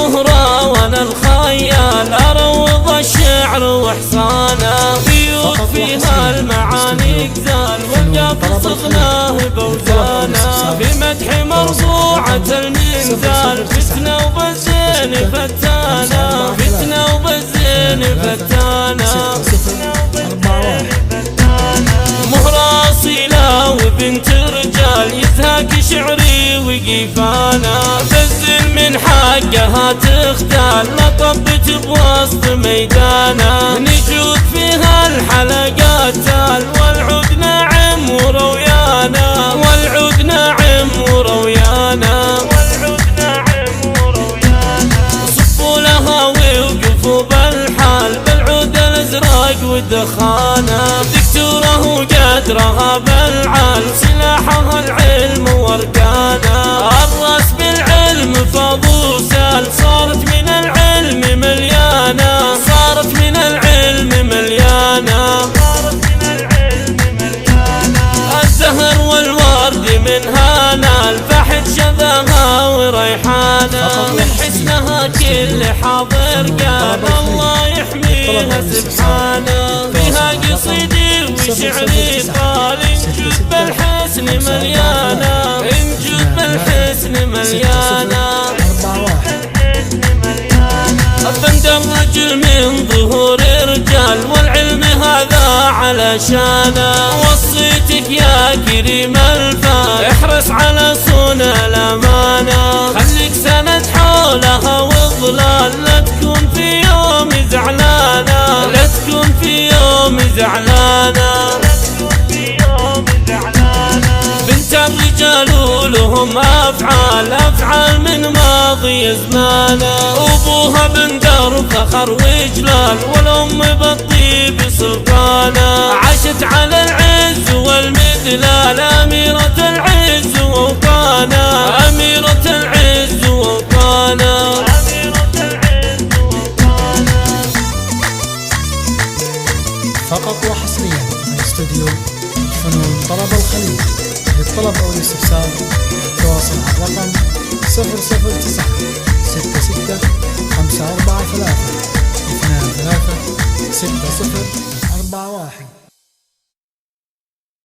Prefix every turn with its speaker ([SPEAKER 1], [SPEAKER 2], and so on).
[SPEAKER 1] مهرة وانا الخيال اروض الشعر واحصانه، بيوت فيها المعاني غزال والقافل صغناه بوزانه، في مدح مرفوعة المنزال فتنة وبالزين فتانه، فتنة وبالزين فتانه، مهرة أصيلة وبنت رجال يزهق شعري وقيفانا، بزن من حقها تختال لطبت بوسط ميدانا، نجود فيها الحلقات تال والعود ناعم ورويانا، والعود ناعم ورويانا، والعود ناعم ورويانا، صفوا لها ووقفوا بالحال بالعود الازرق والدخانه، دكتوره وقدرها بالعال سلاحها العلم واركانه، الراس بالعلم فاض وسال صارت من العلم مليانه، صارت من العلم مليانه، صارت من العلم مليانه، الزهر والورد منها نال فحت شذاها وريحانه، من حسنها كل حاضر قال الله يحميها سبحانه، فيها قصيدي وشعري طال انجود بالحسن مليانه، انجود بالحسن مليانه، بند الرجل من ظهور رجال والعلم هذا علشانه، وصيتك يا كريم الفال احرص على صون الامانه، خليك سند حولها والظلال لا تكون في يوم زعلانه، لا تكون في يوم زعلانه، لا تكون في يوم زعلانه، بنت الرجال ولهم افعال افعال من ماضي زمانه، ابوها بندر فخر وجلال والام بالطيب سلطانه، عاشت على العز والمدلال اميرة العز ووطانه، اميرة العز ووطانه، اميرة العز ووطانه.
[SPEAKER 2] فقط وحصريا من استوديو فنون طرب الخليج، للطلب او الاستفسار تواصل على الرقم 009 66 543 23 60 41.